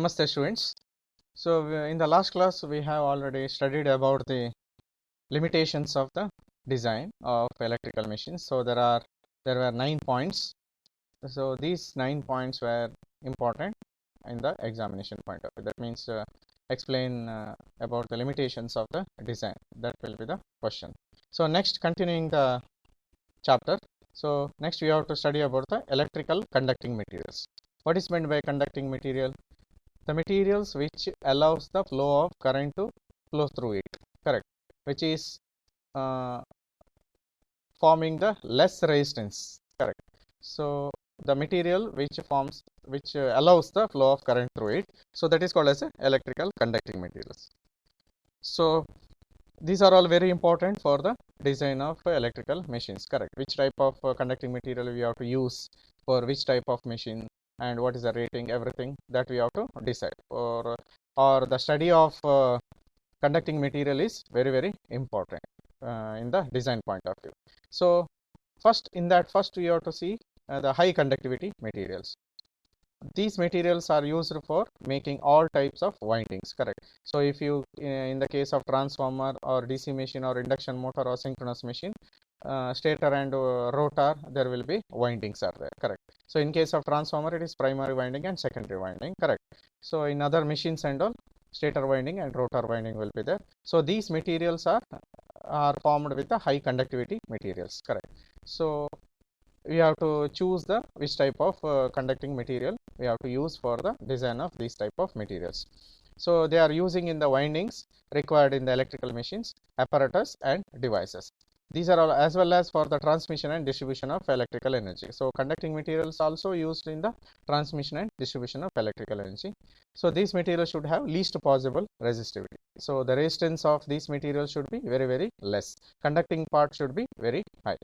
Namaste students. So in the last class we have already studied about the limitations of the design of electrical machines. So there were 9 points. So these 9 points were important in the examination point of view. That means explain about the limitations of the design. That will be the question. So next, continuing the chapter. So next we have to study about the electrical conducting materials. What is meant by conducting material? The materials which allows the flow of current to flow through it, correct, which is forming the less resistance, correct. So the material which allows the flow of current through it, so that is called as electrical conducting materials. So these are all very important for the design of electrical machines, correct. Which type of conducting material we have to use for which type of machine, and what is the rating, everything that we have to decide. Or the study of conducting material is very important in the design point of view. So first we have to see the high conductivity materials. These materials are used for making all types of windings, correct. So if you in the case of transformer or DC machine or induction motor or synchronous machine, stator and rotor, there will be windings are there, correct. So in case of transformer, it is primary winding and secondary winding, correct. So in other machines and all, stator winding and rotor winding will be there. So these materials are formed with the high conductivity materials, correct. So we have to choose the which type of conducting material we have to use for the design of these type of materials. So they are using in the windings required in the electrical machines, apparatus and devices. These are all as well as for the transmission and distribution of electrical energy. So conducting materials also used in the transmission and distribution of electrical energy. So these materials should have least possible resistivity. So the resistance of these materials should be very less. Conducting part should be very high,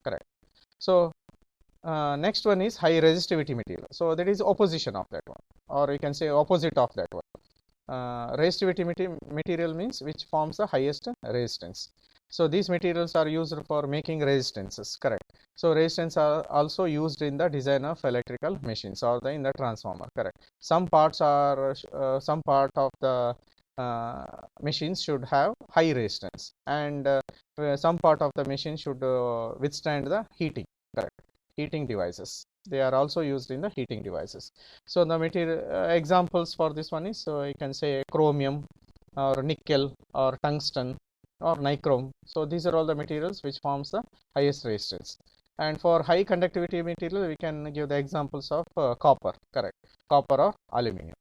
correct. So next one is high resistivity material. So that is opposition of that one, or you can say opposite of that one. Resistivity material means which forms the highest resistance. So these materials are used for making resistances, correct. So resistance are also used in the design of electrical machines or in the transformer, correct. Some part of the machines should have high resistance, and some part of the machine should withstand the heating, correct. Heating devices, they are also used in the heating devices. So the material examples for this one is, so you can say chromium or nickel or tungsten or nichrome. So these are all the materials which forms the highest resistance. And for high conductivity material, we can give the examples of copper, correct, copper or aluminum.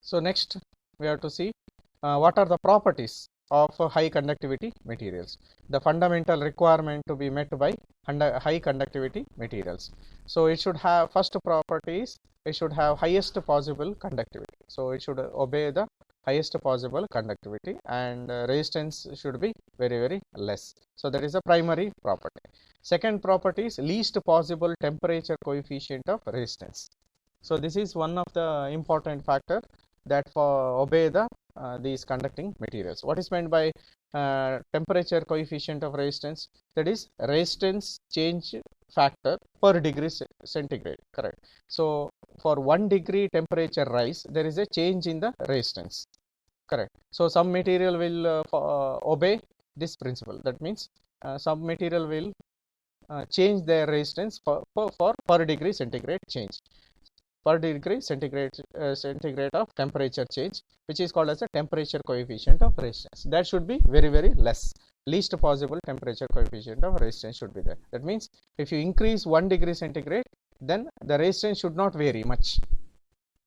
So next we have to see what are the properties of high conductivity materials, the fundamental requirement to be met by high conductivity materials. So it should have, first property is it should have highest possible conductivity. So it should obey the highest possible conductivity, and resistance should be very less. So that is a primary property. Second property is least possible temperature coefficient of resistance. So this is one of the important factor that for obey the these conducting materials. What is meant by temperature coefficient of resistance? That is resistance change factor per degree centigrade, correct. So for 1 degree temperature rise, there is a change in the resistance, correct. So some material will obey this principle. That means some material will change their resistance per degree centigrade change, per degree centigrade of temperature change, which is called as a temperature coefficient of resistance. That should be very less. Least possible temperature coefficient of resistance should be there. That means if you increase 1 degree centigrade, then the resistance should not vary much.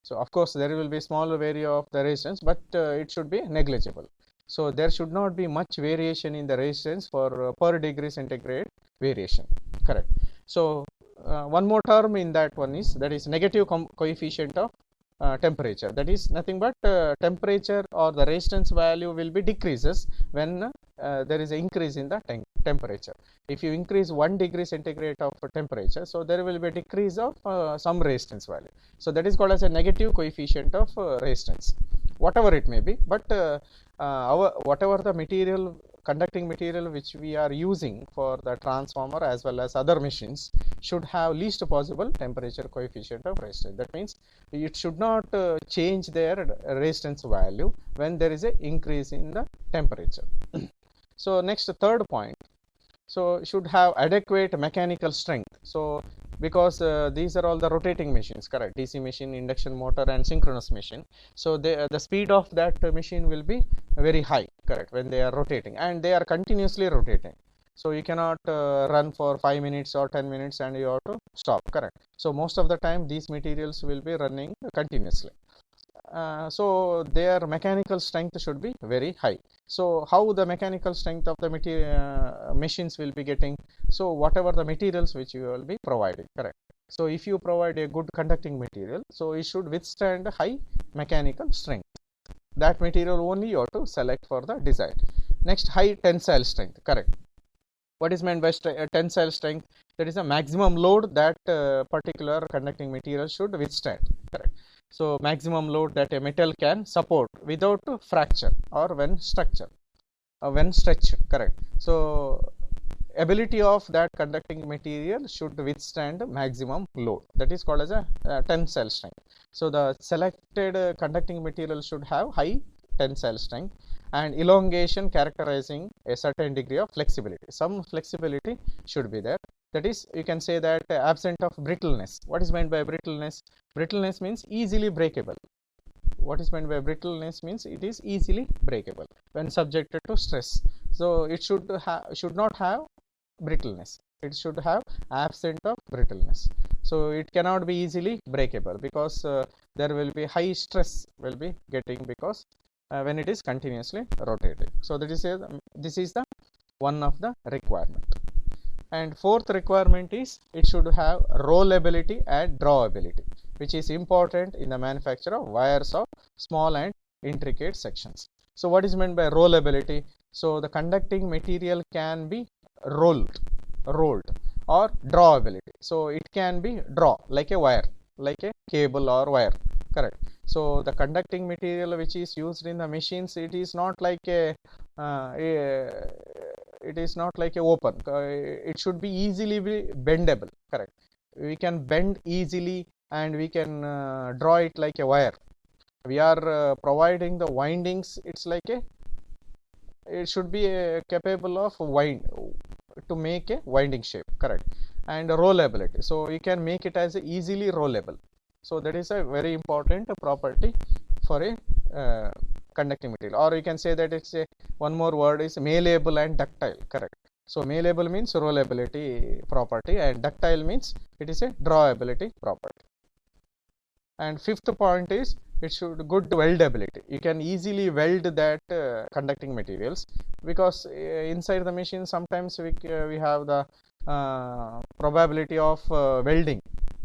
So of course there will be small vary of the resistance, but it should be negligible. So there should not be much variation in the resistance for per degree centigrade variation, correct. So one more term in that one is, that is negative coefficient of temperature. That is nothing but temperature or the resistance value will be decreases when there is an increase in the temperature. If you increase 1 degree centigrade of temperature, so there will be a decrease of some resistance value. So that is called as a negative coefficient of resistance, whatever it may be. But whatever the material conducting material which we are using for the transformer as well as other machines should have least possible temperature coefficient of resistance. That means it should not change their resistance value when there is a increase in the temperature. So next, third point, so should have adequate mechanical strength. So because these are all the rotating machines, correct? DC machine, induction motor and synchronous machine. So the speed of that machine will be very high, correct, when they are rotating, and they are continuously rotating. So you cannot run for 5 minutes or 10 minutes and you have to stop, correct? So most of the time these materials will be running continuously. So their mechanical strength should be very high. So how the mechanical strength of the machines will be getting? So whatever the materials which you will be providing, correct? So if you provide a good conducting material, so it should withstand high mechanical strength. That material only you have to select for the design. Next, high tensile strength, correct? What is meant by tensile strength? That is a maximum load that particular conducting material should withstand, correct? So maximum load that a metal can support without fracture or when stretched, correct? So ability of that conducting material should withstand maximum load, that is called as a tensile strength. So the selected conducting material should have high tensile strength and elongation characterizing a certain degree of flexibility. Some flexibility should be there. That is, you can say that absent of brittleness. What is meant by brittleness? Brittleness means easily breakable. What is meant by brittleness means it is easily breakable when subjected to stress. So it should not have brittleness. It should have absent of brittleness. So it cannot be easily breakable because there will be high stress will be getting because when it is continuously rotating. So that is this is the one of the requirement. And fourth requirement is it should have rollability and drawability, which is important in the manufacture of wires of small and intricate sections. So what is meant by rollability? So the conducting material can be rolled or drawability. So it can be draw like a wire, like a cable or wire, correct? So the conducting material which is used in the machines, it is not like a open. It should be easily be bendable, correct? We can bend easily and we can draw it like a wire. We are providing the windings. It's like it should be capable of to make a winding shape, correct? And rollability. So you can make it as easily rollable. So that is a very important property for a conducting material. Or you can say that it's one more word is malleable and ductile, correct? So malleable means rollability property and ductile means it is a drawability property. And fifth point is it should good weldability. You can easily weld that conducting materials because inside the machine sometimes we have the probability of welding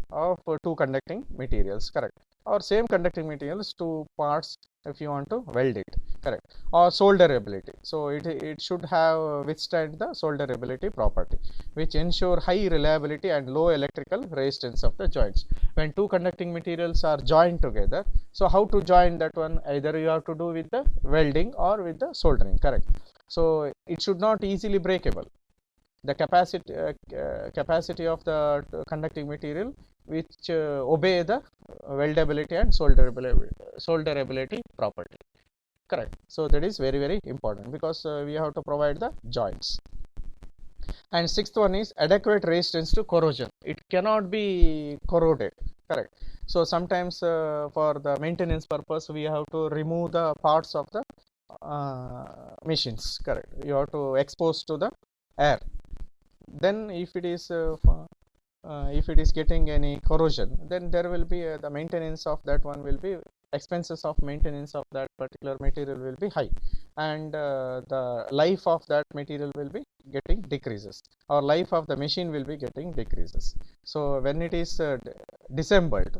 of two conducting materials, correct? Or same conducting materials, two parts if you want to weld it, correct? Or solderability. So it should have withstand the solderability property, which ensure high reliability and low electrical resistance of the joints. When two conducting materials are joined together, so how to join that one? Either you have to do with the welding or with the soldering, correct? So it should not easily breakable. The capacity of the conducting material which obey the weldability and solderability property, correct? So that is very, very important because we have to provide the joints. And sixth one is adequate resistance to corrosion. It cannot be corroded, correct? So sometimes for the maintenance purpose we have to remove the parts of the machines, correct? You have to expose to the air. Then if it is getting any corrosion, then there will be the maintenance of that one will be expenses of maintenance of that particular material will be high, and the life of that material will be getting decreases, or life of the machine will be getting decreases. So when it is disassembled,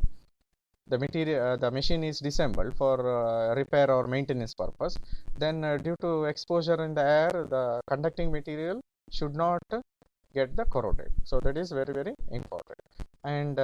the machine is disassembled for repair or maintenance purpose, then due to exposure in the air, the conducting material should not get the corroded. So that is very, very important. And